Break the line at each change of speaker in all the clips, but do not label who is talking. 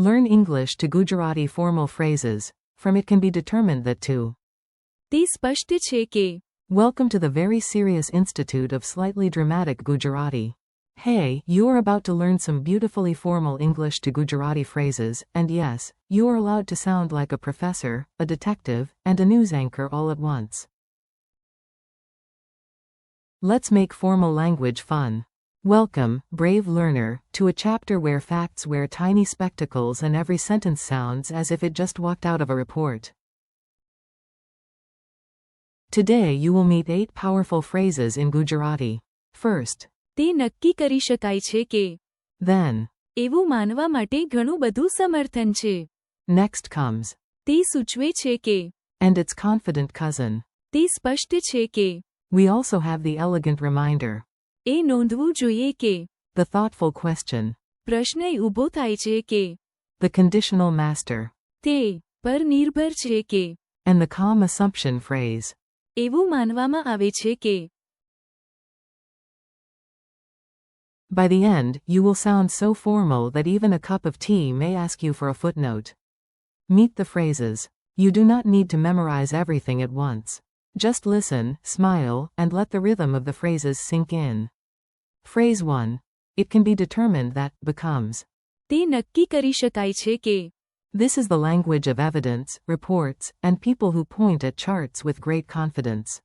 Learn English to Gujarati formal phrases. From it can be determined that to.
તે સ્પષ્ટ છે કે.
Welcome to the very serious Institute of Slightly Dramatic Gujarati. Hey, you are about to learn some beautifully formal English to Gujarati phrases, and yes, you are allowed to sound like a professor, a detective, and a news anchor all at once. Let's make formal language fun. Welcome, brave learner, to a chapter where facts wear tiny spectacles and every sentence sounds as if it just walked out of a report. Today you will meet 8 powerful phrases in Gujarati. First.
તે નક્કી કરી શકાય છે કે.
Then.
એવું માનવા માટે ઘણું બધું સમર્થન છે.
Next comes.
તે સૂચવે છે કે.
And its confident cousin.
તે સ્પષ્ટ છે કે.
We also have the elegant reminder.
એ નોંધવું જોઈએ કે.
The thoughtful question.
પ્રશ્ન ઊભો થાય છે કે.
The conditional master.
તે પર નિર્ભર છે કે.
And the calm assumption phrase.
એવું માનવામાં આવે છે કે.
By the end, you will sound so formal that even a cup of tea may ask you for a footnote. Meet the phrases. You do not need to memorize everything at once. Just listen, smile, and let the rhythm of the phrases sink in. Phrase 1. It can be determined that becomes.
તે નક્કી કરી શકાય છે કે.
This is the language of evidence, reports, and people who point at charts with great confidence.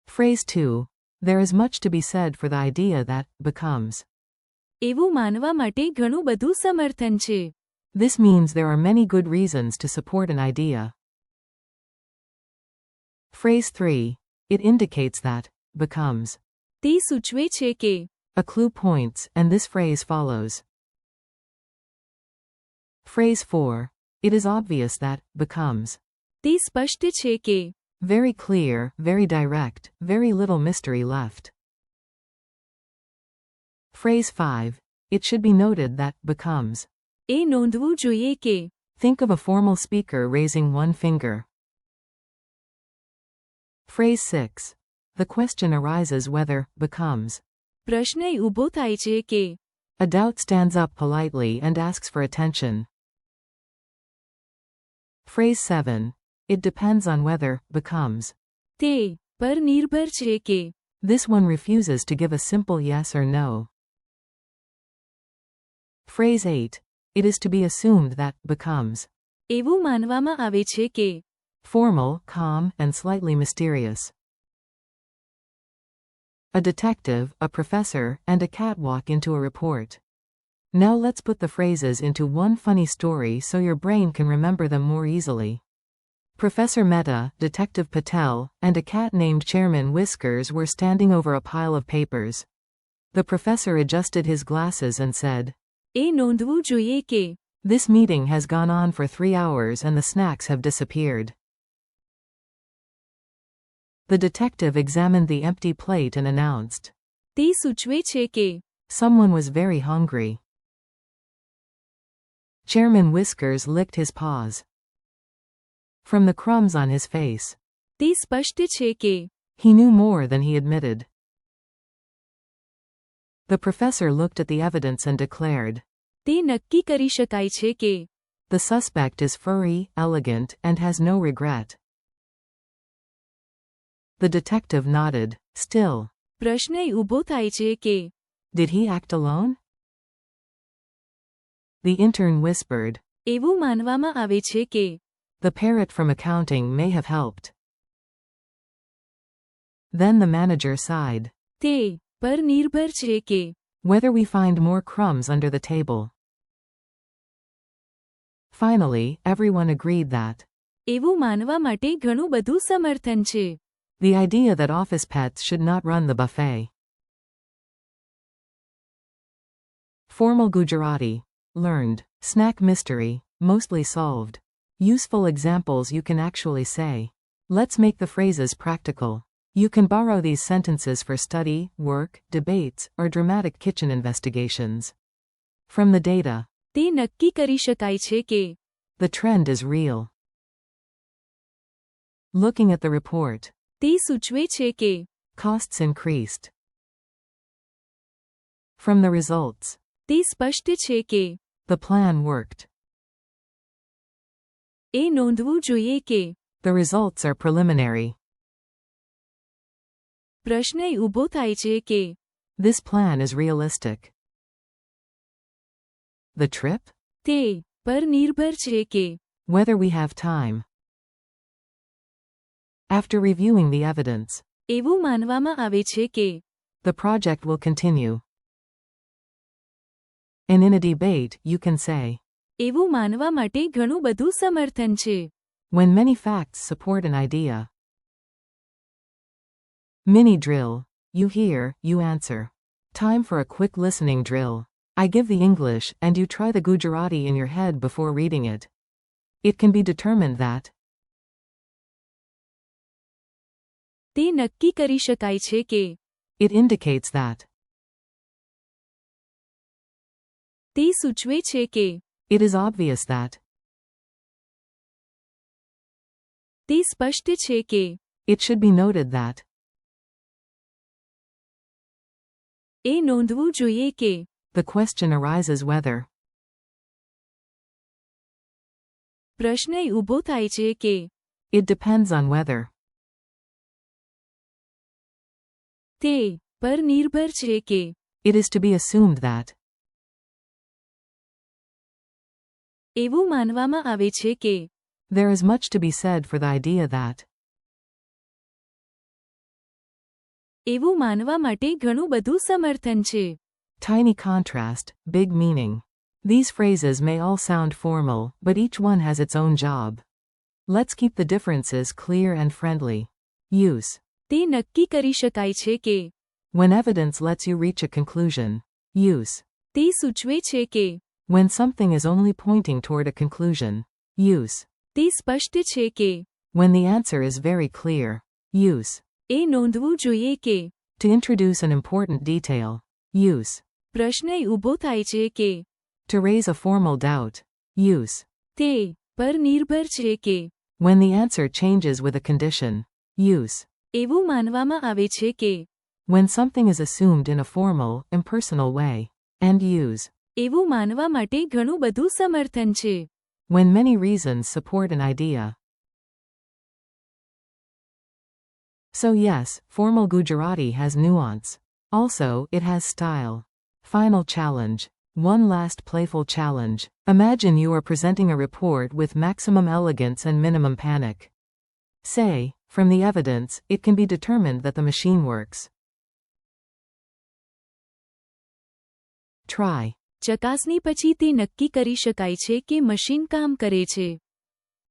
Phrase 2. There is much to be said for the idea that becomes.
એવું માનવા માટે ઘણું બધું સમર્થન છે.
This means there are many good reasons to support an idea. Phrase 3. It indicates that becomes.
તે સૂચવે છે કે.
A clue points, and this phrase follows. Phrase 4. It is obvious that becomes.
તે સ્પષ્ટ છે કે.
Very clear, very direct, very little mystery left. Phrase 5. It should be noted that becomes.
એ નોંધવું જોઈએ કે.
Think of a formal speaker raising one finger. Phrase 6. The question arises whether becomes.
પ્રશ્ન ઊભો થાય છે કે.
A doubt stands up politely and asks for attention. Phrase 7. It depends on whether becomes.
તે પર નિર્ભર છે કે.
This one refuses to give a simple yes or no. Phrase 8. It is to be assumed that becomes.
એવું માનવામાં આવે છે કે.
Formal, calm, and slightly mysterious. A detective, a professor, and a cat walk into a report. Now let's put the phrases into one funny story so your brain can remember them more easily. Professor Mehta, Detective Patel, and a cat named Chairman Whiskers were standing over a pile of papers. The professor adjusted his glasses and said,
એ નોંધવું જોઈએ કે.
This meeting has gone on for 3 hours and the snacks have disappeared. The detective examined the empty plate and announced,
તે સૂચવે છે કે.
Someone was very hungry. Chairman Whiskers licked his paws. From the crumbs on his face.
તે સ્પષ્ટ છે કે.
He knew more than he admitted. The professor looked at the evidence and declared,
તે નક્કી કરી શકાય છે કે.
The suspect is furry, elegant, and has no regret. The detective nodded, still.
પ્રશ્ન ઊભો થાય છે કે.
Did he act alone? The intern whispered.
એવું માનવામાં આવે છે કે.
The parrot from accounting may have helped. Then the manager sighed.
તે પર નિર્ભર છે કે.
Whether we find more crumbs under the table. Finally, everyone agreed that.
એવું માનવા માટે ઘણું બધું સમર્થન છે.
The idea that office pets should not run the buffet. Formal Gujarati. Learned. Snack mystery. Mostly solved. Useful examples you can actually say. Let's make the phrases practical. You can borrow these sentences for study, work, debates, or dramatic kitchen investigations. From the data.
તે નક્કી કરી શકાય છે કે.
The trend is real. Looking at the report.
તે સૂચવે છે કે.
Costs increased. From the results.
તે સ્પષ્ટ છે કે
The plan worked.
એ નોંધવું જોઈએ કે
The results are preliminary.
પ્રશ્ન ઊભો થાય છે કે
This plan is realistic. The trip?
તે પર નિર્ભર છે કે
Whether we have time. After reviewing the evidence,
એવું માનવામાં આવે છે કે
the project will continue. And in a debate, you can say,
એવું માનવા માટે ઘણું બધું સમર્થન છે.
when many facts support an idea. Mini drill. You hear, you answer. Time for a quick listening drill. I give the English, and you try the Gujarati in your head before reading it. It can be determined that
તે નક્કી કરી શકાય છે કે
it indicates that
તે સૂચવે છે કે
it is obvious that
તે સ્પષ્ટ છે કે
it should be noted that
એ નોંધવું જોઈએ કે
the question arises whether
પ્રશ્ન ઊભો થાય છે કે
it depends on whether
તે પર નિર્ભર છે કે
it is to be assumed that
એવું માનવામાં આવે છે કે
there is much to be said for the idea that
એવું માનવા માટે ઘણું બધું સમર્થન છે.
tiny contrast, big meaning. These phrases may all sound formal, but each one has its own job. Let's keep the differences clear and friendly. Use.
તે નક્કી કરી શકાય છે કે
When evidence lets you reach a conclusion. Use.
તે સૂચવે છે કે
When something is only pointing toward a conclusion. Use.
તે સ્પષ્ટ છે કે
When the answer is very clear. Use.
એ નોંધવું જોઈએ કે
To introduce an important detail. Use.
પ્રશ્ન ઊભો થાય છે કે
To raise a formal doubt. Use.
તે પર નિર્ભર છે કે
When the answer changes with a condition. Use.
એવું માનવામાં આવે છે કે
When something is assumed in a formal, impersonal way. And use.
એવું માનવા માટે ઘણું બધું સમર્થન છે.
When many reasons support an idea. So yes, formal Gujarati has nuance. Also, it has style. Final challenge. One last playful challenge. Imagine you are presenting a report with maximum elegance and minimum panic. Say, from the evidence, it can be determined that the machine works. Try.
ચકાસણી પછી તે નક્કી કરી શકાય છે કે machine કામ કરે છે.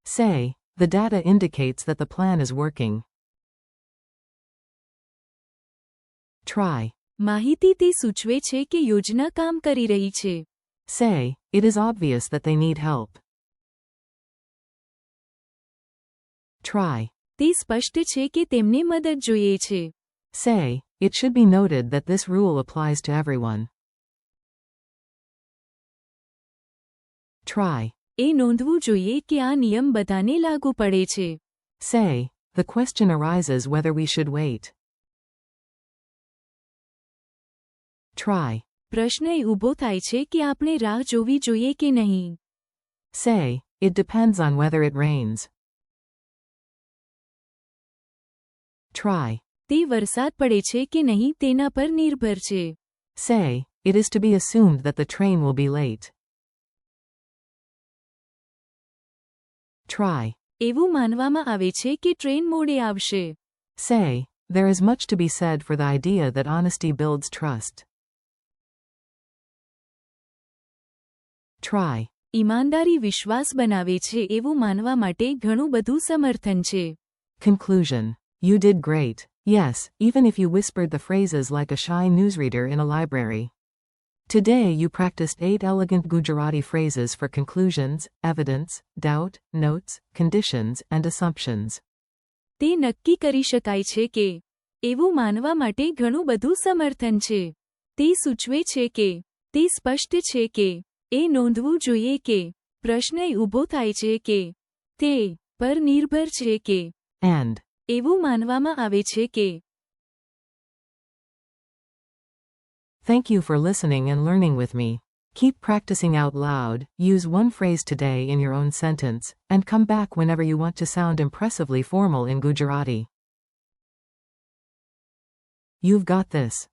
Say, the data indicates that the plan is working. Try.
માહિતી તે સૂચવે છે કે યોજના કામ કરી રહી છે.
Say, it is obvious that they need help. Try.
તે સ્પષ્ટ છે કે તેમને મદદ જોઈએ છે.
Say, it should be noted that this rule applies to everyone. Try.
એ નોંધવું જોઈએ કે આ નિયમ બધાને લાગુ પડે છે.
Say, the question arises whether we should wait. Try.
પ્રશ્ન ઊભો થાય છે કે આપણે રાહ જોવી જોઈએ કે નહીં.
Say, it depends on whether it rains. Try.
તે વરસાદ પડે છે કે નહીં તેના પર નિર્ભર છે.
Say, it is to be assumed that the train will be late. Try.
એવું માનવામાં આવે છે કે ટ્રેન મોડે આવશે.
Say, there is much to be said for the idea that honesty builds trust. Try.
ઈમાનદારી વિશ્વાસ બનાવે છે એવું માનવા માટે ઘણું બધું સમર્થન છે.
Conclusion. You did great. Yes, even if you whispered the phrases like a shy newsreader in a library. Today you practiced 8 elegant Gujarati phrases for conclusions, evidence, doubt, notes, conditions, and assumptions.
તે નક્કી કરી શકાય છે કે એવું માનવા માટે ઘણું બધું સમર્થન છે. તે સૂચવે છે કે તે સ્પષ્ટ છે કે એ નોંધવું જોઈએ કે પ્રશ્ન ઊભો થાય છે કે તે પર નિર્ભર છે કે
And.
એવું માનવામાં આવે છે કે
Thank you for listening and learning with me. Keep practicing out loud, use one phrase today in your own sentence, and come back whenever you want to sound impressively formal in Gujarati. You've got this.